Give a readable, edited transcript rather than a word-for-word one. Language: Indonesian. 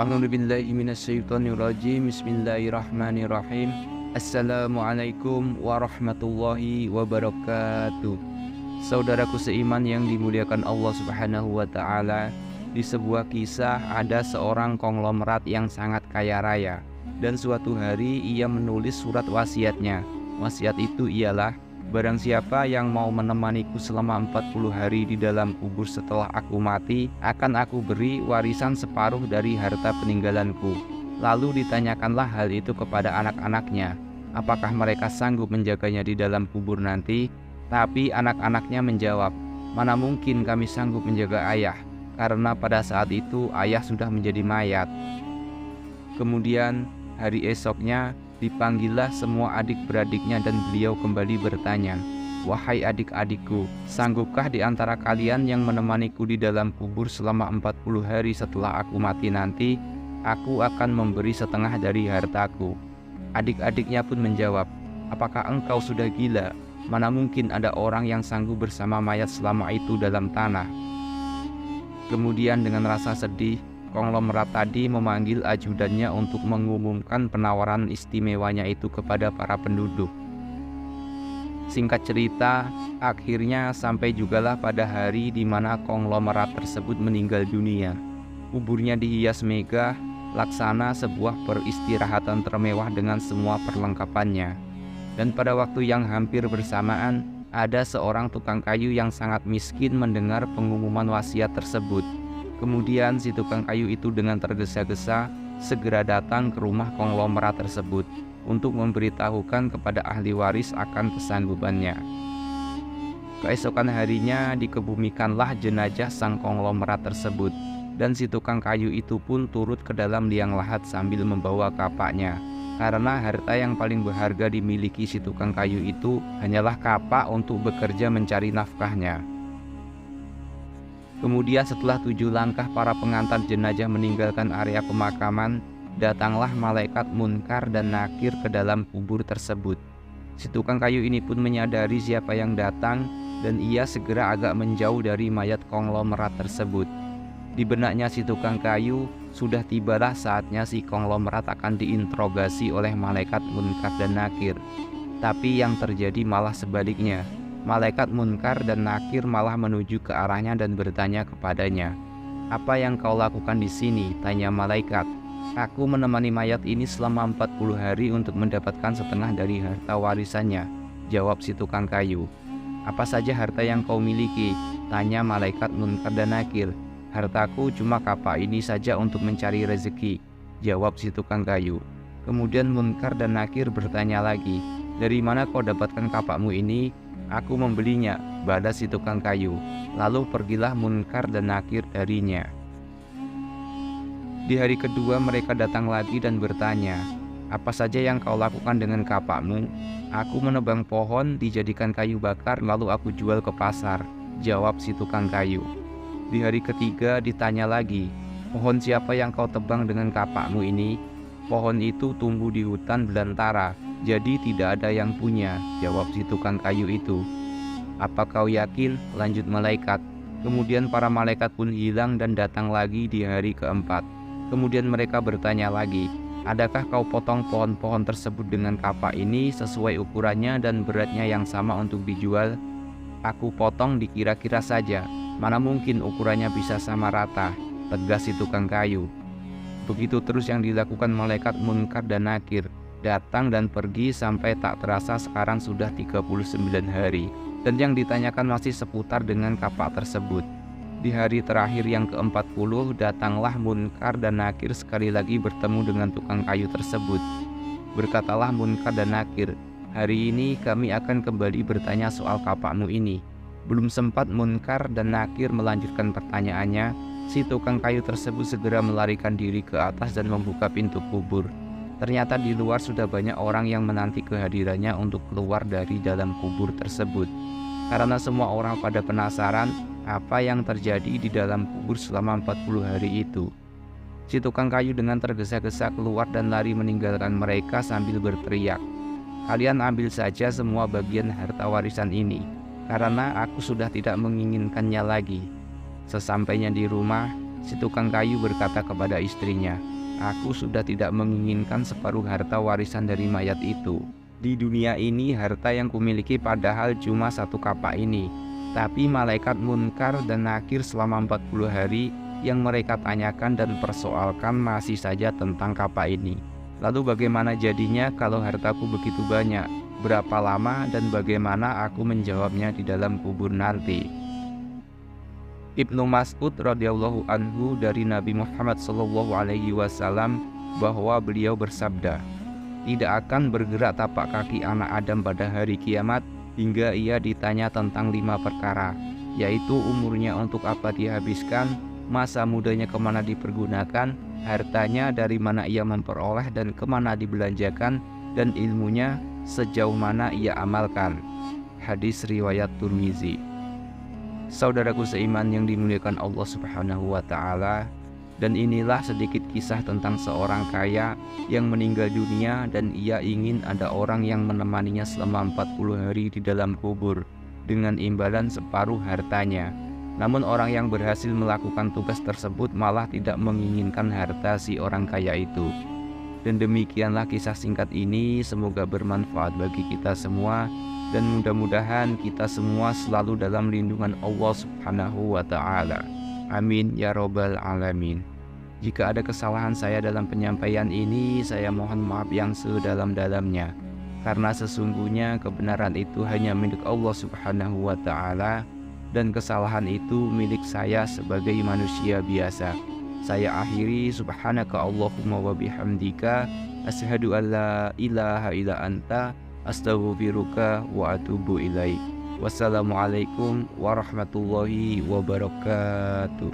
A'udzubillahi minasyaitonirrajim. Bismillahirrahmanirrahim. Assalamualaikum warahmatullahi wabarakatuh. Saudaraku seiman yang dimuliakan Allah Subhanahu wa taala, di sebuah kisah ada seorang konglomerat yang sangat kaya raya, dan suatu hari ia menulis surat wasiatnya. Wasiat itu ialah, barang siapa yang mau menemaniku selama 40 hari di dalam kubur setelah aku mati, akan aku beri warisan separuh dari harta peninggalanku. Lalu ditanyakanlah hal itu kepada anak-anaknya, apakah mereka sanggup menjaganya di dalam kubur nanti? Tapi anak-anaknya menjawab, mana mungkin kami sanggup menjaga ayah, karena pada saat itu ayah sudah menjadi mayat. Kemudian hari esoknya dipanggillah semua adik-beradiknya dan beliau kembali bertanya, wahai adik-adikku, sanggupkah di antara kalian yang menemaniku di dalam kubur selama 40 hari setelah aku mati nanti? Aku akan memberi setengah dari hartaku. Adik-adiknya pun menjawab, apakah engkau sudah gila? Mana mungkin ada orang yang sanggup bersama mayat selama itu dalam tanah. Kemudian dengan rasa sedih, konglomerat tadi memanggil ajudannya untuk mengumumkan penawaran istimewanya itu kepada para penduduk. Singkat cerita, akhirnya sampai jugalah pada hari di mana konglomerat tersebut meninggal dunia. Kuburnya dihias megah, laksana sebuah peristirahatan termewah dengan semua perlengkapannya. Dan pada waktu yang hampir bersamaan, ada seorang tukang kayu yang sangat miskin mendengar pengumuman wasiat tersebut. Kemudian si tukang kayu itu dengan tergesa-gesa segera datang ke rumah konglomerat tersebut untuk memberitahukan kepada ahli waris akan kesanggupannya. Keesokan harinya dikebumikanlah jenazah sang konglomerat tersebut, dan si tukang kayu itu pun turut ke dalam liang lahat sambil membawa kapaknya. Karena harta yang paling berharga dimiliki si tukang kayu itu hanyalah kapak untuk bekerja mencari nafkahnya. Kemudian setelah 7 langkah para pengantar jenazah meninggalkan area pemakaman, datanglah malaikat Munkar dan Nakir ke dalam kubur tersebut. Si tukang kayu ini pun menyadari siapa yang datang, dan ia segera agak menjauh dari mayat konglomerat tersebut. Di benaknya si tukang kayu, sudah tibalah saatnya si konglomerat akan diinterogasi oleh malaikat Munkar dan Nakir. Tapi yang terjadi malah sebaliknya. Malaikat Munkar dan Nakir malah menuju ke arahnya dan bertanya kepadanya, apa yang kau lakukan di sini? Tanya malaikat. Aku menemani mayat ini selama 40 hari untuk mendapatkan setengah dari harta warisannya, jawab si tukang kayu. Apa saja harta yang kau miliki? Tanya malaikat Munkar dan Nakir. Hartaku cuma kapak ini saja untuk mencari rezeki, jawab si tukang kayu. Kemudian Munkar dan Nakir bertanya lagi, dari mana kau dapatkan kapakmu ini? Aku membelinya, balas si tukang kayu. Lalu pergilah Munkar dan Nakir darinya. Di hari kedua mereka datang lagi dan bertanya, apa saja yang kau lakukan dengan kapakmu? Aku menebang pohon, dijadikan kayu bakar, lalu aku jual ke pasar, jawab si tukang kayu. Di hari ketiga ditanya lagi, pohon siapa yang kau tebang dengan kapakmu ini? Pohon itu tumbuh di hutan belantara, jadi tidak ada yang punya, jawab si tukang kayu itu. Apa kau yakin? Lanjut malaikat. Kemudian para malaikat pun hilang dan datang lagi di hari keempat. Kemudian mereka bertanya lagi, adakah kau potong pohon-pohon tersebut dengan kapak ini sesuai ukurannya dan beratnya yang sama untuk dijual? Aku potong dikira-kira saja, mana mungkin ukurannya bisa sama rata, tegas si tukang kayu. Begitu terus yang dilakukan malaikat Munkar dan Nakir, datang dan pergi sampai tak terasa sekarang sudah 39 hari. Dan yang ditanyakan masih seputar dengan kapak tersebut. Di hari terakhir yang ke-40 datanglah Munkar dan Nakir sekali lagi bertemu dengan tukang kayu tersebut. Berkatalah Munkar dan Nakir, hari ini kami akan kembali bertanya soal kapakmu ini. Belum sempat Munkar dan Nakir melanjutkan pertanyaannya, si tukang kayu tersebut segera melarikan diri ke atas dan membuka pintu kubur. Ternyata di luar sudah banyak orang yang menanti kehadirannya untuk keluar dari dalam kubur tersebut. Karena semua orang pada penasaran apa yang terjadi di dalam kubur selama 40 hari itu. Si tukang kayu dengan tergesa-gesa keluar dan lari meninggalkan mereka sambil berteriak, kalian ambil saja semua bagian harta warisan ini, karena aku sudah tidak menginginkannya lagi. Sesampainya di rumah, si tukang kayu berkata kepada istrinya, aku sudah tidak menginginkan separuh harta warisan dari mayat itu. Di dunia ini harta yang kumiliki padahal cuma satu kapak ini. Tapi malaikat Munkar dan Nakir selama 40 hari yang mereka tanyakan dan persoalkan masih saja tentang kapak ini. Lalu bagaimana jadinya kalau hartaku begitu banyak? Berapa lama dan bagaimana aku menjawabnya di dalam kubur nanti? Ibnu Mas'ud radhiyallahu anhu dari Nabi Muhammad SAW bahwa beliau bersabda, tidak akan bergerak tapak kaki anak Adam pada hari kiamat hingga ia ditanya tentang 5 perkara, yaitu umurnya untuk apa dihabiskan, masa mudanya kemana dipergunakan, hartanya dari mana ia memperoleh dan kemana dibelanjakan, dan ilmunya sejauh mana ia amalkan. Hadis riwayat Tirmizi. Saudaraku seiman yang dimuliakan Allah Subhanahu wa Ta'ala, dan inilah sedikit kisah tentang seorang kaya yang meninggal dunia dan ia ingin ada orang yang menemaninya selama 40 hari di dalam kubur dengan imbalan separuh hartanya. Namun orang yang berhasil melakukan tugas tersebut malah tidak menginginkan harta si orang kaya itu. Dan demikianlah kisah singkat ini, semoga bermanfaat bagi kita semua dan mudah-mudahan kita semua selalu dalam lindungan Allah Subhanahu wa Ta'ala. Amin ya robbal alamin. Jika ada kesalahan saya dalam penyampaian ini, saya mohon maaf yang sedalam-dalamnya. Karena sesungguhnya kebenaran itu hanya milik Allah Subhanahu wa Ta'ala dan kesalahan itu milik saya sebagai manusia biasa. Saya akhiri, subhanaka Allahumma wa bihamdika, asyhadu an la ilaha illa anta, astaghfiruka wa atubu ilaik. Wassalamualaikum warahmatullahi wabarakatuh.